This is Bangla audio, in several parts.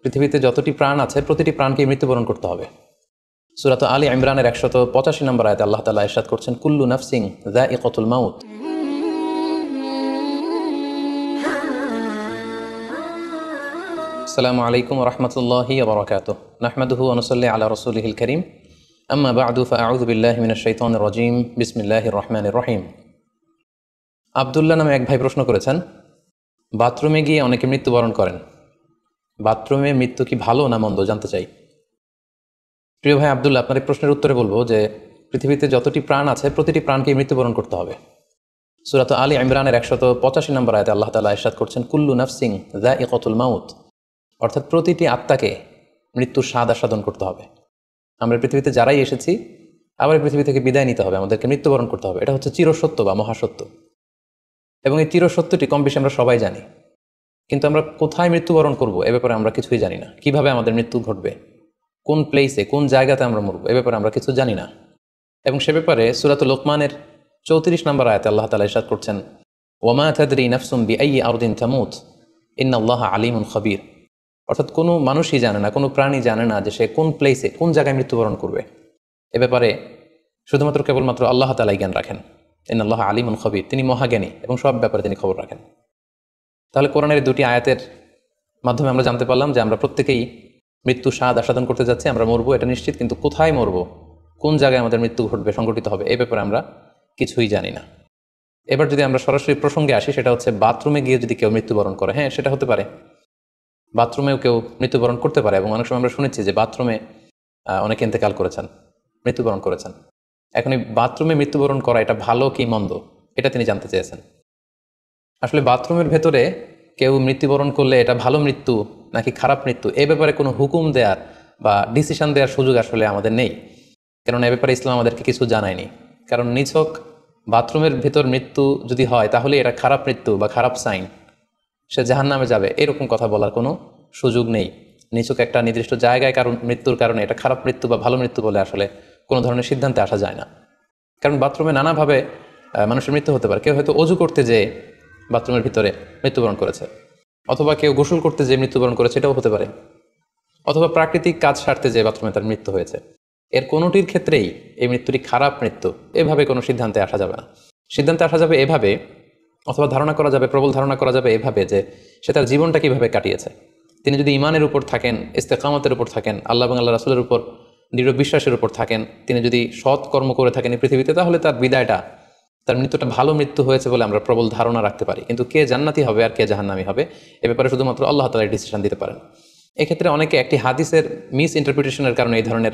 পৃথিবীতে যতটি প্রাণ আছে প্রতিটি প্রাণকে মৃত্যুবরণ করতে হবে। সূরা আলী ইমরানের 185 নম্বর আয়াতে আল্লাহ তাআলা ইরশাদ করছেন, কুল্লু নাফসিন যায়িকাতুল মাউত। আসসালামু আলাইকুম ওয়া রাহমাতুল্লাহি ওয়া বারাকাতুহু। নাহমাদুহু ওয়া নুসাল্লি আলা রাসূলিহিল কারীম। আম্মা বা'দু ফাআউযু বিল্লাহি মিনাশ শাইতানির রাজীম। বিসমিল্লাহির রহমানির রহিম। আব্দুল্লাহ নামে এক ভাই প্রশ্ন করেছেন, বাথরুমে গিয়ে অনেকে মৃত্যুবরণ করেন, বাথরুমে মৃত্যু কি ভালো না মন্দ জানতে চাই। প্রিয় ভাই আব্দুল্লাহ, আপনার এই প্রশ্নের উত্তরে বলবো যে পৃথিবীতে যতটি প্রাণ আছে প্রতিটি প্রাণকে মৃত্যুবরণ করতে হবে। সূরা আলী ইমরানের 185 নম্বর আয়াতে আল্লাহ তাআলা ইরশাদ করছেন, কুল্লু নাফসিন যায়িকাতুল মাউত। অর্থাৎ প্রতিটি আত্মাকে মৃত্যুর স্বাদ আস্বাদন করতে হবে। আমরা পৃথিবীতে যারাই এসেছি আবার পৃথিবী থেকে বিদায় নিতে হবে, আমাদেরকে মৃত্যুবরণ করতে হবে। এটা হচ্ছে চিরসত্য বা মহাসত্য, এবং এই চিরসত্যটি কম বেশি আমরা সবাই জানি। কিন্তু আমরা কোথায় মৃত্যুবরণ করব এ ব্যাপারে আমরা কিছুই জানি না। কিভাবে আমাদের মৃত্যু ঘটবে, কোন প্লেসে, কোন জায়গাতে আমরা মরব এ ব্যাপারে আমরা কিছু জানি না। এবং সে ব্যাপারে সূরাতুল লোকমানের 34 নম্বর আয়াতে আল্লাহ তাআলা ইরশাদ করছেন, ওয়ামা তাদরি নাফসুম বিআইয়ি আরদিন তামুত ইন্নাল্লাহা আলিমুন খাবীর। অর্থাৎ কোনো মানুষই জানে না, কোনো প্রাণী জানে না যে সে কোন প্লেসে, কোন জায়গায় মৃত্যুবরণ করবে। এ ব্যাপারে শুধুমাত্র কেবলমাত্র আল্লাহ তাআলাই জ্ঞান রাখেন। ইন্নাল্লাহা আলিমুন খাবীর, তিনি মহাজ্ঞানী এবং সব ব্যাপারে তিনি খবর রাখেন। তাহলে কোরআনের দুটি আয়াতের মাধ্যমে আমরা জানতে পারলাম যে আমরা প্রত্যেকেই মৃত্যু স্বাদ আস্বাদন করতে যাচ্ছি, আমরা মরবো এটা নিশ্চিত, কিন্তু কোথায় মরবো, কোন জায়গায় আমাদের মৃত্যু ঘটবে, সংঘটিত হবে এই ব্যাপারে আমরা কিছুই জানি না। এবার যদি আমরা সরাসরি প্রসঙ্গে আসি, সেটা হচ্ছে বাথরুমে গিয়ে যদি কেউ মৃত্যুবরণ করে, হ্যাঁ সেটা হতে পারে, বাথরুমেও কেউ মৃত্যুবরণ করতে পারে। এবং অনেক সময় আমরা শুনেছি যে বাথরুমে অনেকে ইন্তেকাল করেছেন, মৃত্যুবরণ করেছেন। এখন এই বাথরুমে মৃত্যুবরণ করা এটা ভালো কি মন্দ এটা তিনি জানতে চেয়েছেন। আসলে বাথরুমের ভেতরে কেউ মৃত্যুবরণ করলে এটা ভালো মৃত্যু নাকি খারাপ মৃত্যু এ ব্যাপারে কোনো হুকুম দেওয়ার বা ডিসিশন দেওয়ার সুযোগ আসলে আমাদের নেই, কারণ এ ব্যাপারে ইসলাম আমাদেরকে কিছু জানায়নি। কারণ নিছক বাথরুমের ভেতর মৃত্যু যদি হয় তাহলে এটা খারাপ মৃত্যু বা খারাপ সাইন, সে জাহান্নামে যাবে এরকম কথা বলার কোনো সুযোগ নেই। নিছক একটা নির্দিষ্ট জায়গায় কারণ মৃত্যুর কারণে এটা খারাপ মৃত্যু বা ভালো মৃত্যু বলে আসলে কোনো ধরনের সিদ্ধান্তে আসা যায় না। কারণ বাথরুমে নানাভাবে মানুষের মৃত্যু হতে পারে। কেউ হয়তো অজু করতে যেয়ে বাথরুমের ভিতরে মৃত্যুবরণ করেছে, অথবা কেউ গোসল করতে যেয়ে মৃত্যুবরণ করেছে, এটাও হতে পারে, অথবা প্রাকৃতিক কাজ সারতে যেয়ে বাথরুমে তার মৃত্যু হয়েছে। এর কোনোটির ক্ষেত্রেই এই মৃত্যুটি খারাপ মৃত্যু এভাবে কোনো সিদ্ধান্তে আসা যাবে না। সিদ্ধান্তে আসা যাবে এভাবে, অথবা ধারণা করা যাবে, প্রবল ধারণা করা যাবে এভাবে যে সে তার জীবনটা কীভাবে কাটিয়েছে। তিনি যদি ইমানের উপর থাকেন, ইস্তেকামতের উপর থাকেন, আল্লাহ এবং আল্লাহ রাসূলের উপর দৃঢ় বিশ্বাসের উপর থাকেন, তিনি যদি সৎ কর্ম করে থাকেন এই পৃথিবীতে, তাহলে তার বিদায়টা, তার মৃত্যুটা ভালো মৃত্যু হয়েছে বলে আমরা প্রবল ধারণা রাখতে পারি। কিন্তু কে জান্নাতি হবে আর কে জাহান্নামী হবে এ ব্যাপারে শুধুমাত্র আল্লাহ তাআলা ডিসিশন দিতে পারেন। এক্ষেত্রে অনেকে একটি হাদিসের মিস ইন্টারপ্রিটেশনের কারণে এই ধরনের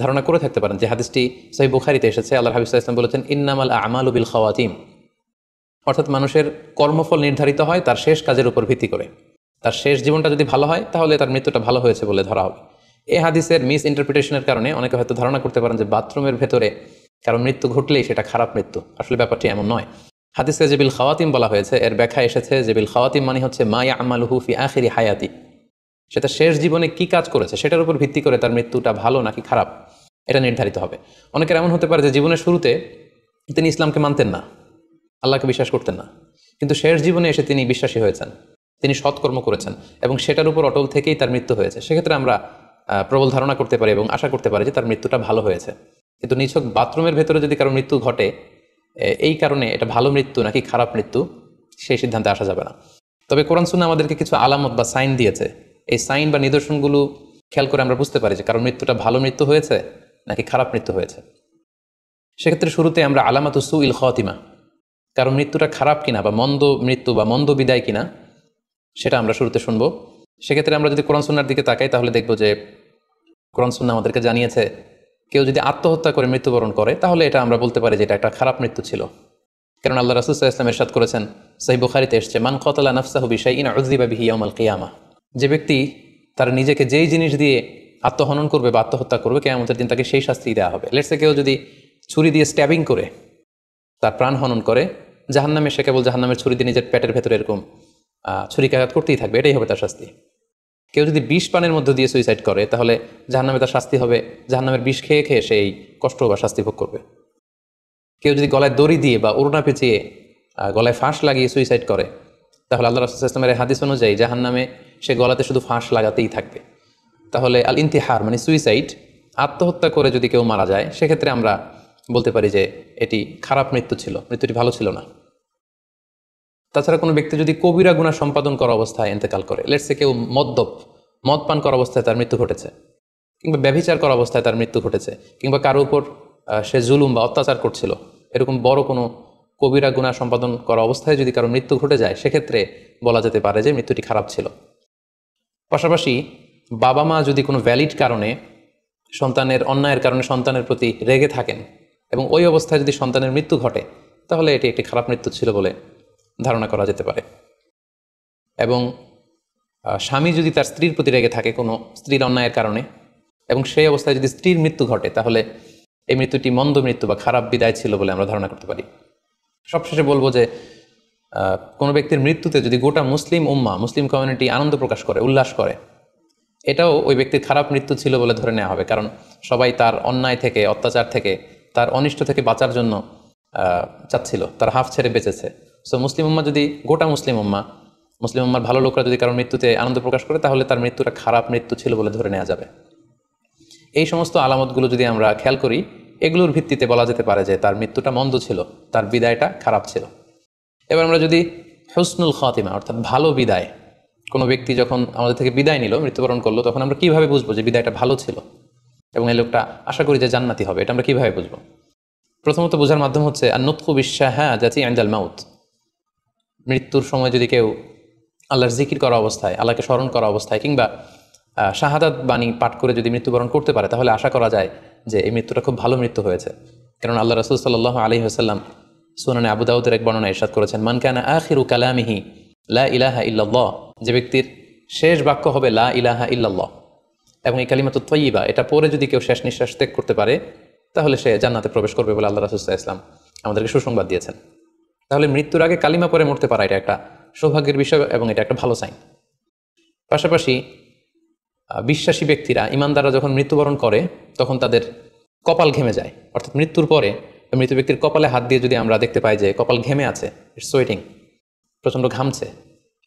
ধারণা করে থাকতে পারেন যে হাদিসটি সহিহ বুখারীতে এসেছে। আল্লাহর হাবিব সাল্লাল্লাহু আলাইহি ওয়াসাল্লাম বলেছেন, ইন্নামাল আমালু বিল খাওয়াতিম। অর্থাৎ মানুষের কর্মফল নির্ধারিত হয় তার শেষ কাজের উপর ভিত্তি করে। তার শেষ জীবনটা যদি ভালো হয় তাহলে তার মৃত্যুটা ভালো হয়েছে বলে ধরা হবে। এই হাদিসের মিস ইন্টারপ্রিটেশনের কারণে অনেকে হয়তো ধারণা করতে পারেন যে বাথরুমের ভেতরে কারণ মৃত্যু ঘটলেই সেটা খারাপ মৃত্যু। আসলে ব্যাপারটি এমন নয়। হাদিসে যে বিল খাওয়াতিম বলা হয়েছে এর ব্যাখ্যা এসেছে যে বিল খাওয়াতিম মানে হচ্ছে মা ইয়ামালুহু ফি আখিরি হায়াতি, সেটা শেষ জীবনে কি কাজ করেছে সেটার উপর ভিত্তি করে তার মৃত্যুটা ভালো নাকি খারাপ এটা নির্ধারিত হবে। অনেকের এমন হতে পারে যে জীবনের শুরুতে তিনি ইসলামকে মানতেন না, আল্লাহকে বিশ্বাস করতেন না, কিন্তু শেষ জীবনে এসে তিনি বিশ্বাসী হয়েছেন, তিনি সৎকর্ম করেছেন এবং সেটার উপর অটল থেকেই তার মৃত্যু হয়েছে। সেক্ষেত্রে আমরা প্রবল ধারণা করতে পারি এবং আশা করতে পারি যে তার মৃত্যুটা ভালো হয়েছে। কিন্তু নিছক বাথরুমের ভেতরে যদি কারো মৃত্যু ঘটে এই কারণে এটা ভালো মৃত্যু নাকি খারাপ মৃত্যু সেই সিদ্ধান্তে আসা যাবে না। তবে কোরআন সুন্নাহ আমাদেরকে কিছু আলামত বা সাইন দিয়েছে। এই সাইন বা নিদর্শনগুলো খেয়াল করে আমরা বুঝতে পারি যে কারো মৃত্যুটা ভালো মৃত্যু হয়েছে নাকি খারাপ মৃত্যু হয়েছে। সেক্ষেত্রে শুরুতে আমরা আলামাতু সুইল খাতিমা, কারণ মৃত্যুটা খারাপ কিনা বা মন্দ মৃত্যু বা মন্দ বিদায় কিনা সেটা আমরা শুরুতে শুনবো। সেক্ষেত্রে আমরা যদি কোরআন সুন্নাহর দিকে তাকাই তাহলে দেখব যে কোরআন সুন্নাহ আমাদেরকে জানিয়েছে কেউ যদি আত্মহত্যা করে মৃত্যুবরণ করে তাহলে এটা আমরা বলতে পারি যে এটা একটা খারাপ মৃত্যু ছিল। কারণ আল্লাহ রাসূল সাল্লাল্লাহু আলাইহি ওয়াসাল্লাম ইরশাদ করেছেন, সহিহ বুখারীতে এসেছে, মান কাতালা নাফসাহু বিশাইইন উযযিবা বিহি ইয়াউমাল কিয়ামা। যে ব্যক্তি তার নিজেকে যেই জিনিস দিয়ে আত্মহনন করবে বা আত্মহত্যা করবে কিয়ামতের দিন তাকে সেই শাস্তি দেওয়া হবে। লেটসে কেউ যদি ছুরি দিয়ে স্ট্যাবিং করে তার প্রাণ হনন করে, জাহান্নামে সে কেবল জাহান্নামের ছুরি দিয়ে নিজের পেটের ভেতরে এরকম ছুরিকাঘাত করতেই থাকবে, এটাই হবে তার শাস্তি। কেউ যদি বিষ পানের মধ্য দিয়ে সুইসাইড করে তাহলে জাহান্নামে তার শাস্তি হবে জাহান্নামের বিষ খেয়ে খেয়ে সেই কষ্ট বা শাস্তি ভোগ করবে। কেউ যদি গলায় দড়ি দিয়ে বা ওড়না পেঁচিয়ে গলায় ফাঁস লাগিয়ে সুইসাইড করে তাহলে আল্লাহ রাসূল সাল্লাল্লাহু আলাইহি ওয়াসাল্লামের হাদিস অনুযায়ী জাহান্নামে সে গলাতে শুধু ফাঁস লাগাতেই থাকবে। তাহলে আল ইন্তিহার মানে সুইসাইড, আত্মহত্যা করে যদি কেউ মারা যায়, সেক্ষেত্রে আমরা বলতে পারি যে এটি খারাপ মৃত্যু ছিল, মৃত্যুটি ভালো ছিল না। তাছাড়া কোনো ব্যক্তি যদি কবিরা গুনাহ সম্পাদন করা অবস্থায় ইন্তেকাল করে, লেটসে কেউ মদ পান করা অবস্থায় তার মৃত্যু ঘটেছে, কিংবা ব্যভিচার করা অবস্থায় তার মৃত্যু ঘটেছে, কিংবা কারো উপর সে জুলুম বা অত্যাচার করছিল, এরকম বড় কোনো কবিরা গুনাহ সম্পাদন করা অবস্থায় যদি কারো মৃত্যু ঘটে যায়, সেক্ষেত্রে বলা যেতে পারে যে মৃত্যুটি খারাপ ছিল। পাশাপাশি বাবা মা যদি কোনো ভ্যালিড কারণে সন্তানের অন্যায়ের কারণে সন্তানের প্রতি রেগে থাকেন এবং ওই অবস্থায় যদি সন্তানের মৃত্যু ঘটে, তাহলে এটি একটি খারাপ মৃত্যু ছিল বলে ধারণা করা যেতে পারে। এবং স্বামী যদি তার স্ত্রীর প্রতি রেগে থাকে কোনো স্ত্রীর অন্যায়ের কারণে এবং সেই অবস্থায় যদি স্ত্রীর মৃত্যু ঘটে, তাহলে এই মৃত্যুটি মন্দ মৃত্যু বা খারাপ বিদায় ছিল বলে আমরা ধারণা করতে পারি। সবশেষে বলবো যে কোনো ব্যক্তির মৃত্যুতে যদি গোটা মুসলিম উম্মাহ, মুসলিম কমিউনিটি আনন্দ প্রকাশ করে, উল্লাস করে, এটাও ওই ব্যক্তির খারাপ মৃত্যু ছিল বলে ধরে নেওয়া হবে। কারণ সবাই তার অন্যায় থেকে, অত্যাচার থেকে, তার অনিষ্ট থেকে বাঁচার জন্য চাচ্ছিল, তার হাফ ছেড়ে বেঁচেছে। সো মুসলিম উম্মাহ যদি, গোটা মুসলিম উম্মার ভালো লোকরা যদি কারোর মৃত্যুতে আনন্দ প্রকাশ করে, তাহলে তার মৃত্যুটা খারাপ মৃত্যু ছিল বলে ধরে নেওয়া যাবে। এই সমস্ত আলামতগুলো যদি আমরা খেয়াল করি, এগুলোর ভিত্তিতে বলা যেতে পারে যে তার মৃত্যুটা মন্দ ছিল, তার বিদায়টা খারাপ ছিল। এবার আমরা যদি হুসনুল খাতিমা অর্থাৎ ভালো বিদায়, কোনো ব্যক্তি যখন আমাদের থেকে বিদায় নিল, মৃত্যুবরণ করলো, তখন আমরা কীভাবে বুঝবো যে বিদায়টা ভালো ছিল এবং এই লোকটা আশা করি যে জান্নাতি হবে, এটা আমরা কীভাবে বুঝবো? প্রথমত বোঝার মাধ্যম হচ্ছে আন-নুতকু বিশ-শাহাদাতি ইনদাল মাউত। মৃত্যুর সময় যদি কেউ আল্লাহর জিকির করা অবস্থায়, আল্লাহকে স্মরণ করা অবস্থায়, কিংবা শাহাদাত বাণী পাঠ করে যদি মৃত্যুবরণ করতে পারে, তাহলে আশা করা যায় যে এই মৃত্যুটা খুব ভালো মৃত্যু হয়েছে। কারণ আল্লাহ রাসূল সাল্লাল্লাহু আলাইহি ওয়াসাল্লাম সুনানে আবু দাউদের এক বর্ণনায় ইরশাদ করেছেন, মান কানা আখিরু কালামিহি লা ইলাহা ইল্লাল্লাহ, যে ব্যক্তির শেষ বাক্য হবে লা ইলাহা ইল্লাল্লাহ এবং এই কালিমাতুত তাইয়্যিবা, এটা পরে যদি কেউ শেষ নিঃশ্বাস ত্যাগ করতে পারে, তাহলে সে জান্নাতে প্রবেশ করবে বলে আল্লাহ রাসূল সাল্লাল্লাহু আলাইহি ওয়াসাল্লাম আমাদেরকে সুসংবাদ দিয়েছেন। তাহলে মৃত্যুর আগে কালিমা পরে মরতে পারা, এটা একটা সৌভাগ্যের বিষয় এবং এটা একটা ভালো সাইন। পাশাপাশি বিশ্বাসী ব্যক্তিরা, ইমানদাররা যখন মৃত্যুবরণ করে, তখন তাদের কপাল ঘেমে যায়। অর্থাৎ মৃত্যুর পরে মৃত ব্যক্তির কপালে হাত দিয়ে যদি আমরা দেখতে পাই যে কপাল ঘেমে আছে, ইটস সোয়েটিং, প্রচণ্ড ঘামছে,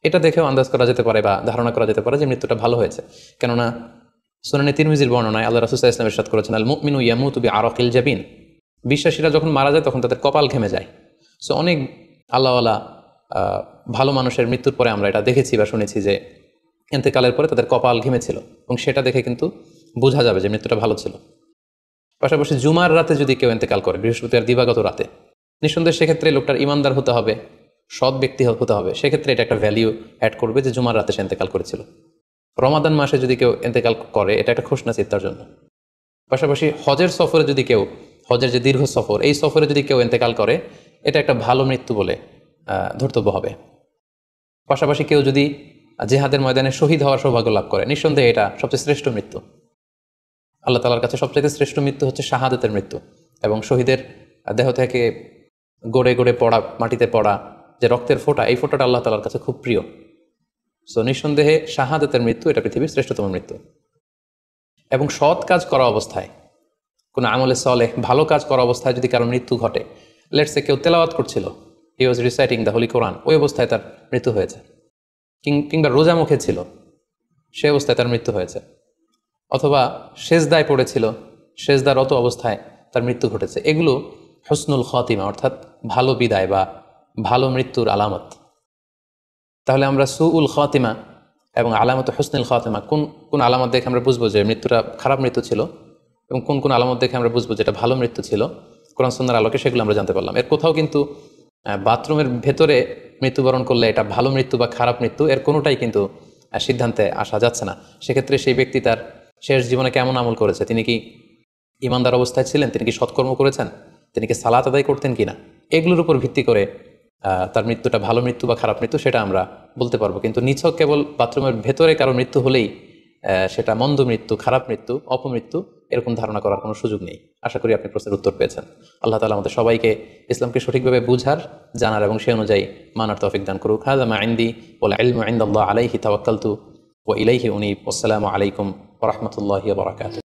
এটা দেখেও আন্দাজ করা যেতে পারে বা ধারণা করা যেতে পারে যে মৃত্যুটা ভালো হয়েছে। কেননা সুনানে তিরমিজির বর্ণনায় আল্লাহ রাসূল সাল্লাল্লাহু আলাইহি ওয়াসাল্লাম ইরশাদ করেছেন, আল মুমিনু ইয়ামুতু বিআরাকিল জাবিন, বিশ্বাসীরা যখন মারা যায় তখন তাদের কপাল ঘেমে যায়। সো অনেক আল্লাহওয়ালা ভালো মানুষের মৃত্যুর পরে আমরা এটা দেখেছি বা শুনেছি যে ইন্তেকালের পরে তাদের কপাল ঘেমেছিল, এবং সেটা দেখে কিন্তু বোঝা যাবে যে মৃত্যুটা ভালো ছিল। পাশাপাশি জুমার রাতে যদি কেউ ইন্তেকাল করে, বৃহস্পতিবার দিবাগত রাতে, নিঃসন্দেহে সেক্ষেত্রে লোকটার ইমানদার হতে হবে, সৎ ব্যক্তি হতে হবে। সেক্ষেত্রে এটা একটা ভ্যালিউ অ্যাড করবে যে জুমার রাতে সে ইন্তেকাল করেছিল। রমাদান মাসে যদি কেউ ইন্তেকাল করে, এটা একটা খুশনসিব তার জন্য। পাশাপাশি হজের সফরে যদি কেউ, হজের যে দীর্ঘ সফর, এই সফরে যদি কেউ ইন্তেকাল করে, এটা একটা ভালো মৃত্যু বলে ধর্তব্য হবে। পাশাপাশি কেউ যদি জিহাদের ময়দানে শহীদ হওয়ার সৌভাগ্য লাভ করে, নিঃসন্দেহে এটা সবচেয়ে শ্রেষ্ঠ মৃত্যু। আল্লাহ তাআলার কাছে সবচেয়ে শ্রেষ্ঠ মৃত্যু হচ্ছে শাহাদাতের মৃত্যু, এবং শহীদের দেহ থেকে গড়ে গড়ে পড়া, মাটিতে পড়া যে রক্তের ফোঁটা, এই ফোঁটাটা আল্লাহ তাআলার কাছে খুব প্রিয়। সো নিঃসন্দেহে শাহাদাতের মৃত্যু এটা পৃথিবীর শ্রেষ্ঠতম মৃত্যু। এবং সৎ কাজ করা অবস্থায়, কোনো আমলে সলেহ ভালো কাজ করা অবস্থায় যদি কারো মৃত্যু ঘটে, লেটসে কেউ তেলাওয়াত করছিল, হি ওয়াজ রিসাইটিং দ্য হোলি কোরআন, ওই অবস্থায় তার মৃত্যু হয়েছে, কিংবা রোজা মুখে ছিল, সেই অবস্থায় তার মৃত্যু হয়েছে, অথবা সেজদায় পড়েছিল, সেজদারত অবস্থায় তার মৃত্যু ঘটেছে, এগুলো হুসনুল খাতিমা অর্থাৎ ভালো বিদায় বা ভালো মৃত্যুর আলামত। তাহলে আমরা সুউল খাতিমা এবং আলামত হুসনুল খাতিমা কোন কোন আলামত দেখে আমরা বুঝবো যে মৃত্যুটা খারাপ মৃত্যু ছিল, এবং কোন কোন আলামত দেখে আমরা বুঝবো যেটা ভালো মৃত্যু ছিল, কোরআন সুন্নাহর আলোকে সেগুলো আমরা জানতে পারলাম। এর কোথাও কিন্তু বাথরুমের ভেতরে মৃত্যুবরণ করলে এটা ভালো মৃত্যু বা খারাপ মৃত্যু, এর কোনোটাই কিন্তু সিদ্ধান্তে আসা যাচ্ছে না। সেক্ষেত্রে সেই ব্যক্তি তার শেষ জীবনে কেমন আমল করেছে, তিনি কি ইমানদার অবস্থায় ছিলেন, তিনি কি সৎকর্ম করেছেন, তিনি কি সালাত আদায় করতেন কিনা, এগুলোর উপর ভিত্তি করে তার মৃত্যুটা ভালো মৃত্যু বা খারাপ মৃত্যু সেটা আমরা বলতে পারবো। কিন্তু নিছক কেবল বাথরুমের ভেতরে কারো মৃত্যু হলেই সেটা মন্দ মৃত্যু, খারাপ মৃত্যু, অপমৃত্যু, এরকম ধারণা করার কোনো সুযোগ নেই। আশা করি আপনি প্রশ্নের উত্তর পেয়েছেন। আল্লাহ তাআলা আমাদের সবাইকে ইসলামকে সঠিকভাবে বুঝার, জানার এবং সেই অনুযায়ী মানার তৌফিক দান করুক। হাযা মা ইনদি ওয়াল ইলমু ইনদাল্লাহ আলাইহি তাওয়াক্কালতু ওয়া ইলাইহি উনীব। আসসালামু আলাইকুম ওয়া রাহমাতুল্লাহি ওয়া বারাকাতুহু।